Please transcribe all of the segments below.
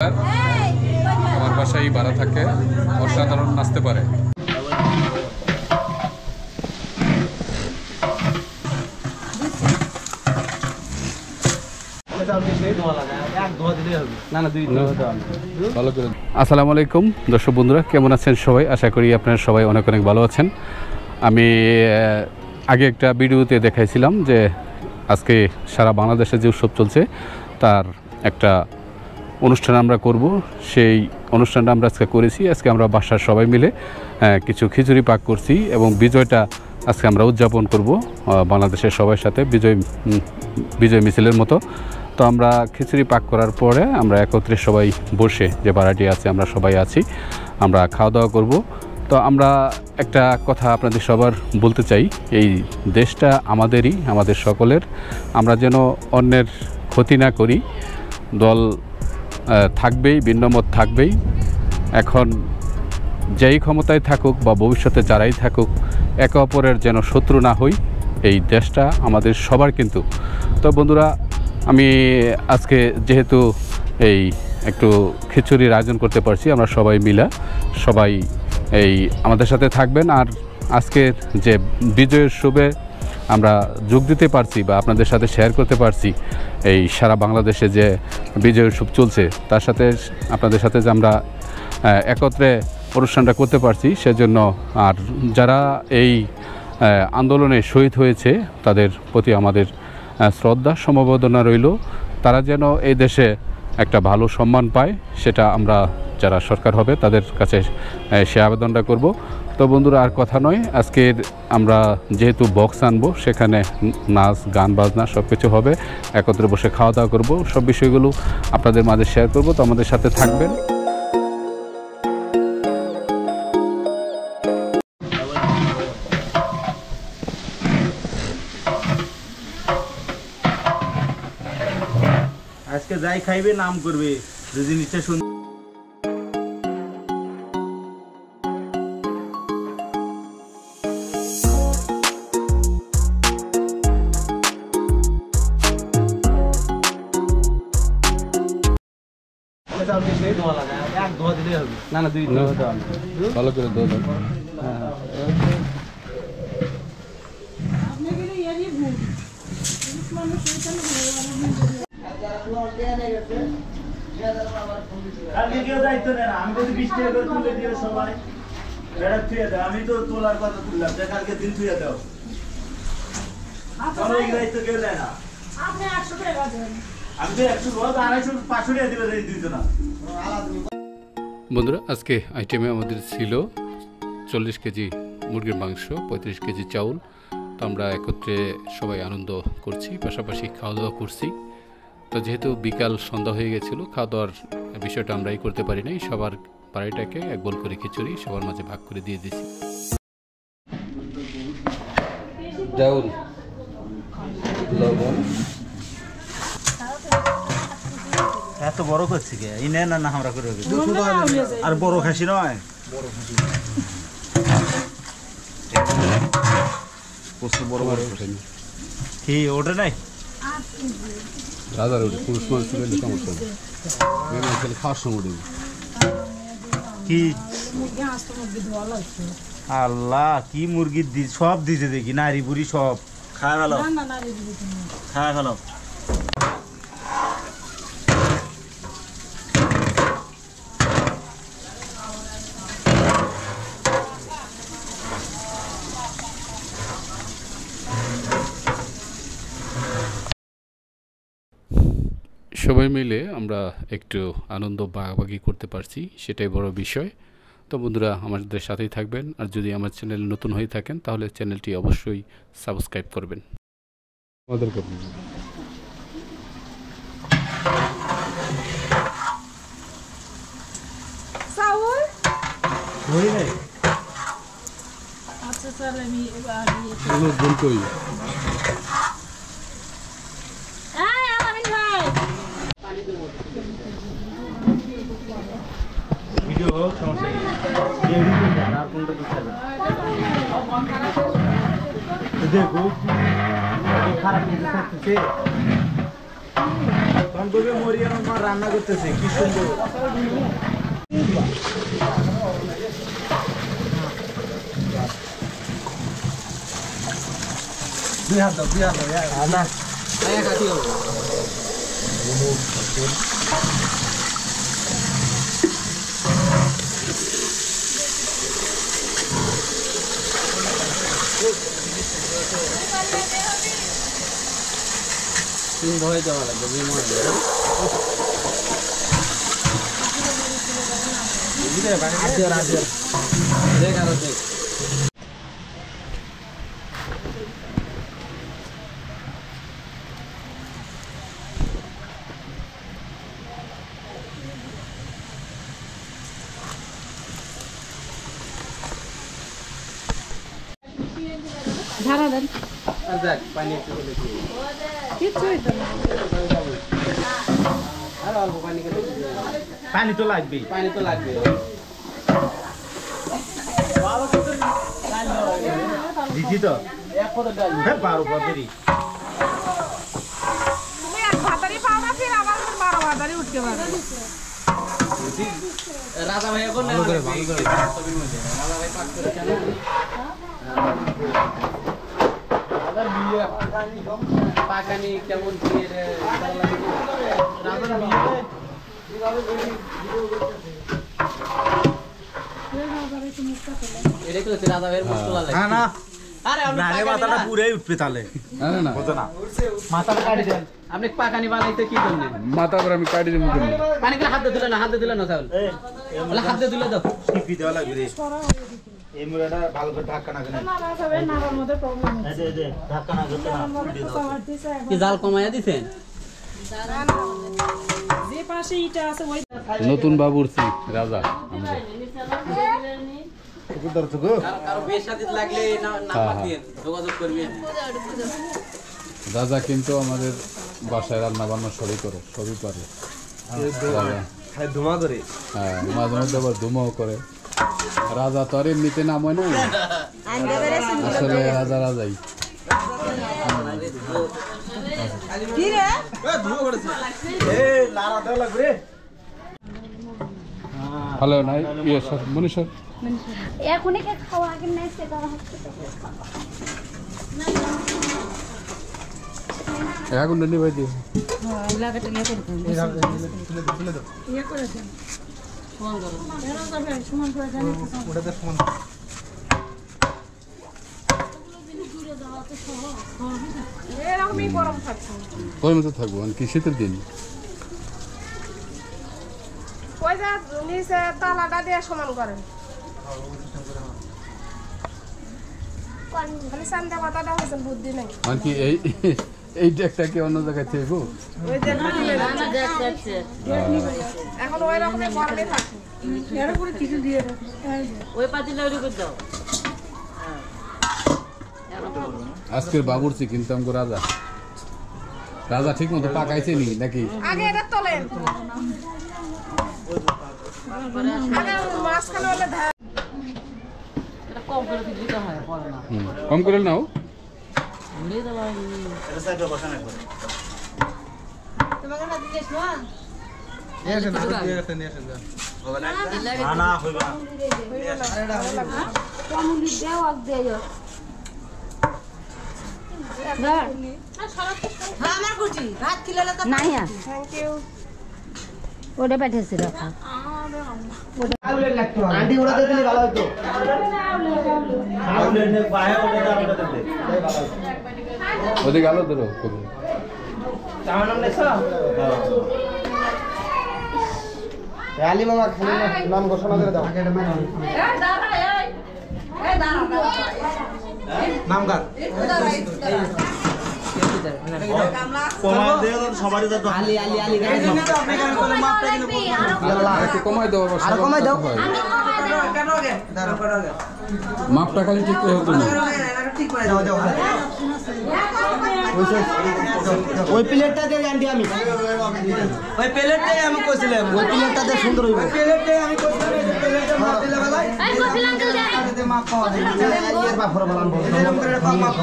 Singer আমার বাসায় ভাড়া থাকে, অসাধারণ নাচতে পারে। আসসালামু আলাইকুম দর্শক বন্ধুরা, কেমন আছেন সবাই? আশা করি আপনারা সবাই অনেক অনেক ভালো আছেন। আমি আগে একটা ভিডিওতে দেখাইছিলাম যে আজকে সারা বাংলাদেশে যে উৎসব চলছে তার একটা অনুষ্ঠান আমরা করব। সেই অনুষ্ঠানটা আমরা আজকে করেছি। আজকে আমরা বাসার সবাই মিলে কিছু খিচুড়ি পাক করছি এবং বিজয়টা আজকে আমরা উদযাপন করব বাংলাদেশের সবার সাথে বিজয় মিছিলের মতো। তো আমরা খিচুড়ি পাক করার পরে আমরা একত্রে সবাই বসে, যে ভাড়াটি আছে আমরা সবাই আছি, আমরা খাওয়া দাওয়া করব। তো আমরা একটা কথা আপনাদের সবার বলতে চাই, এই দেশটা আমাদেরই, আমাদের সকলের। আমরা যেন অন্যের ক্ষতি না করি। দল থাকবেই, ভিন্নমত থাকবেই। এখন যেই ক্ষমতায় থাকুক বা ভবিষ্যতে যারাই থাকুক, একে অপরের যেন শত্রু না হই। এই দেশটা আমাদের সবার কিন্তু। তো বন্ধুরা, আমি আজকে যেহেতু এই একটু খিচুড়ির আয়োজন করতে পারছি, আমরা সবাই মিলে সবাই এই আমাদের সাথে থাকবেন। আর আজকের যে বিজয়ের শুভে আমরা যোগ দিতে পারছি বা আপনাদের সাথে শেয়ার করতে পারছি, এই সারা বাংলাদেশে যে বিজয় উৎসব চলছে তার সাথে আপনাদের সাথে যে আমরা একত্রে অনুষ্ঠানটা করতে পারছি, সেজন্য আর যারা এই আন্দোলনে শহীদ হয়েছে তাদের প্রতি আমাদের শ্রদ্ধা সমবেদনা রইল। তারা যেন এই দেশে একটা ভালো সম্মান পায়, সেটা আমরা যারা সরকার হবে তাদের কাছে সে আবেদনটা করব। তো বন্ধুরা, আর কথা নয়, আজকের আমরা যেহেতু বক্স আনবো, সেখানে নাচ গান বাজনা সব কিছু হবে, একত্রে বসে খাওয়া দাওয়া করবো, সব বিষয়গুলো আপনাদের মাঝে শেয়ার করব। তো আমাদের সাথে থাকবেন। আজকে যাই খাইবে নাম করবে, যে জিনিসটা শুন না না, দুই ভালো করে দো। আমি তো তোলার কথা তুললাম, কালকে দিন তুই দাও। কেউ দেয় না। আমি তো 100, 250, 500 টাকা দিবে দুইজন। বন্ধুরা, আজকে আইটেমে আমাদের ছিল 40 কেজি মুরগির মাংস, 35 কেজি চাউল। তো আমরা একত্রে সবাই আনন্দ করছি, পাশাপাশি খাওয়া দাওয়া করছি। তো যেহেতু বিকাল সন্ধ্যা হয়ে গেছিলো, খাওয়া দাওয়ার বিষয়টা আমরাই করতে পারি নাই। সবার বাড়িটাকে এক বোল করে খিচুড়ি সবার মাঝে ভাগ করে দিয়ে দিয়েছি। চাউল, লবণ। এত বড় করছি কে? এই নেন না, আমরা করে আর বড় খাসি নয়, বড় খাসি বড় বড় কি ওটা নাই? রাজার ওটা পুরুষ মানুষ খাওয়ার সময় দেবে কি? আল্লাহ, কি মুরগি সব দিতে দেখি, নারী বুড়ি সব খায় ভালো, খায় ভালো। সবাই মিলে আমরা একটু আনন্দ ভাগাভাগি করতে পারছি, সেটাই বড় বিষয়। তো বন্ধুরা, আমাদের সাথেই থাকবেন। আর যদি আমার চ্যানেল নতুন হয়ে থাকেন তাহলে চ্যানেলটি অবশ্যই সাবস্ক্রাইব করবেন। ভিডিও হোক, সমস্যা নেই। দেখো খারাপ কিছু থাকতেছে। কনকবে মরিয়া মা রান্না করতেছে কি সুন্দর। দুই হাত দাও না আয়া কাটি হবে। তিন ধরে দেওয়া লাগবে বিমল দেখ আরো দেখ। ধারা দেন দেখ পানি একটু হলে কিছুই তো না। আর অল্প পানি খেলে পানি তো লাগবেই, পানি তো লাগবে। দিদি তো হ্যাঁ 12 পদেরই তুমি এক ভাতারি পাও না ফির আবার 12 ভাতারি উঠতে পারবে। রাজা ভাই এখন ভালো করে ছবির মধ্যে রাজা ভাই পাক করে কেন রাজা বিয়ে পাকানি কেমন কি রে রাজা বিয়ে কিভাবে ভিডিও করতেছে এটা তো রাজা ভাইয়ের মুশকিল লাগে। না না আরে আপনি মাথাটা পুরাই উঠবে তাহলে। না না কত না মাথাটা কাটি দেন। আপনি পাকানি বানাইতে কি করলেন? মাথা করে আমি কাটি দেবো কেন? পানি করে হাত দিলে না চাউল ওলা হাত দিলে দাও টিপি দেওয়া লাগবে রে। এই মুড়াটা ভালো করে ঢাকা না কেন না তবে নাড়ার মধ্যে প্রবলেম আছে। এই যে ঢাকা না করতে না উল্টে দাও। কি জাল কমাইয়া দিছেন? যে পাশে ইটা আছে ওই নতুন বাবুর্চি রাজা আমরা। কারো বিয়ের সাথে লাগলে নাম্বার দিয়েন, যোগাযোগ করবেন। রাজা কিন্তু আমাদের বাসায় রান্না বান্না সবই করে, সবই পারে। ধুমা করে হ্যাঁ, মাঝে মধ্যে আবার ধুমাও করে। রাজা তো আর এমনিতে নাম হয় না, আসলে রাজা রাজাই। ভালো নাই ইয়ে স্যার মনীষর এখনই কে খাওয়া আগে নেই সেটা হচ্ছে এখন নিয়ে দিও। লাগাটা নিয়ে করতে ইয়ে করে দেন ফোন করো এরা যাবে সুমন করে জানি ওটাতে ফোন এরকমই গরম থাকছে। ওই মতো থাকবো কি শীতের দিন। ওই যে নিচে তালাটা দিয়ে সমান করেন খালি সান্দা পাতাটা হয়েছে বুদ্ধি নেই। মানে কি এই ডেকটা কি অন্য জায়গায় থেকে ওই যে এখন ওই রকমের গরমে থাকে এর উপরে কিছু দিয়ে দেবো ওই পাতিলে ওই করে দাও। আজকের বাবুর্চি কিন্তু আমাকে রাজা রাজা ঠিক মতো পাকাইছে নি নাকি? আগে এটা তোলেন আগে মাঝখানে হলে এটা কম করে দিতে হয়, পড়ে না। কম করে নাও। ঘুরিয়ে দেওয়া এটা সাইডে বসানো একবার তোমাকে না দিলেস না? না না হইবা কমুলি দেও আগ দেও আমার কুচি ভাত খিলালে তো নাই আর থ্যাংক ইউ ওটা পাঠিয়েছি রাখা আন্টি ওড়াতে দিলে ভালো হতো। আউলে নে পায়ে ওটা দিতে ওদিকে আলো ধরো। আমার নাম লেখা আলী মামা খালি নাম ঘোষণা করে দাও। নাম কার আলী আলী আলী একটু কমাই দাও, আর কমাই দাও। মাপটা খালি ঠিক করে হতো না। ওই প্লেটটা দিয়ে আনটি আমি ওই প্লেটটাই আমি কইছিলাম ওই প্লেটটাতে সুন্দর হইবে প্লেটটাই আমি কইছিলাম এই প্লেটে মাপ দিলে ভালো এই কপিলাম তো যায় তাতে মাপ পাওয়া যায় এর বাফর বানান বল এই নাম করে মাপ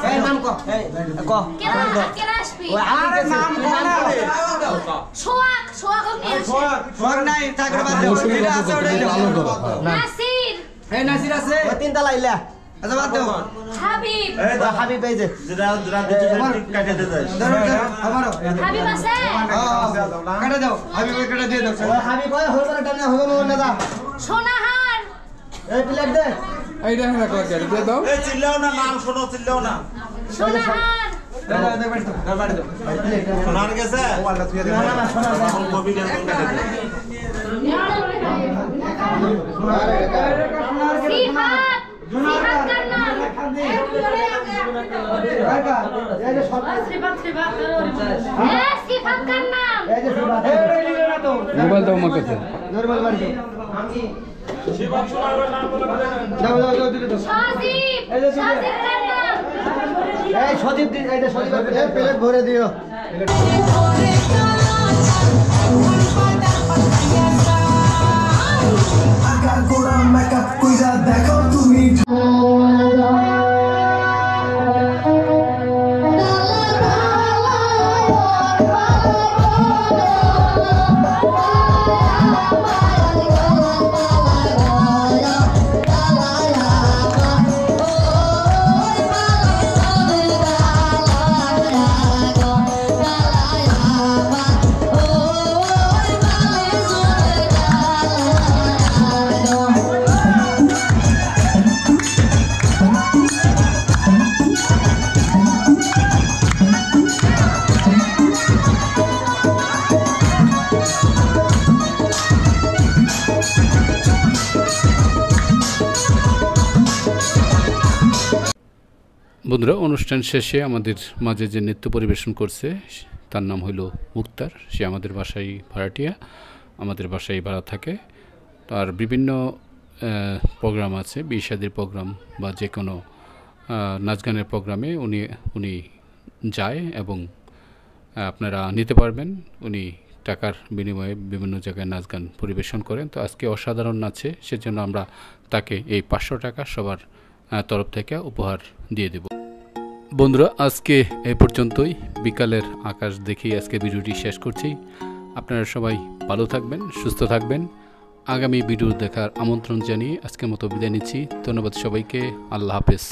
এই নাম কো এই ক কেরা কেরা আসবে কি ওই আরে নাম সোহাগ সোহাগ নিয়ে আসে সোহাগ নাই থাকলে বাদ দাও যেটা আছে ওটাই নাসির এই নাসির আছে ওই তিনটা লাইলা আচ্ছা বাদ দাও হাবিব হাবিব এই যে যেটা দিতে কাটে দে যাই আমারও হাবিব আছে কাটে দাও হাবিব কাটে দিয়ে দাও হাবিব ওই হল করে টানা হবে মন না দা সোনাহার এই প্লেট দে এইটা হ্যাঁ করে দিয়ে দাও এই চিল্লাও না, নাম শোনো, চিল্লাও না। সোনাহার শোনার গেছে? কবি গান কাটে দে। সিফাত সিফাত কান্না সিফাত কান্না মোবাইল দাও আমার কাছে সাজিব সাজিব কান্না এই সজীব দিন এইটা সজীব প্লেট ভরে দিও বন্ধুরা, অনুষ্ঠান শেষে আমাদের মাঝে যে নৃত্য পরিবেশন করছে তার নাম হইল মুক্তার। সে আমাদের বাসায় ভাড়াটিয়া, আমাদের বাসায় ভাড়া থাকে। তার বিভিন্ন প্রোগ্রাম আছে, বিয়ে শাদীর প্রোগ্রাম বা যে কোনো নাচ গানের প্রোগ্রামে উনি যায় এবং আপনারা নিতে পারবেন। উনি টাকার বিনিময়ে বিভিন্ন জায়গায় নাচ গান পরিবেশন করেন। তো আজকে অসাধারণ নাচে, সেজন্য আমরা তাকে এই 500 টাকা সবার তরফ থেকে উপহার দিয়ে দেব। বন্ধুরা, আজকে এই পর্যন্তই। বিকালের আকাশ দেখেই আজকে ভিডিওটি শেষ করছি। আপনারা সবাই ভালো থাকবেন, সুস্থ থাকবেন। আগামী ভিডিও দেখার আমন্ত্রণ জানিয়ে আজকের মতো বিদায় নিচ্ছি। ধন্যবাদ সবাইকে। আল্লাহ হাফেজ।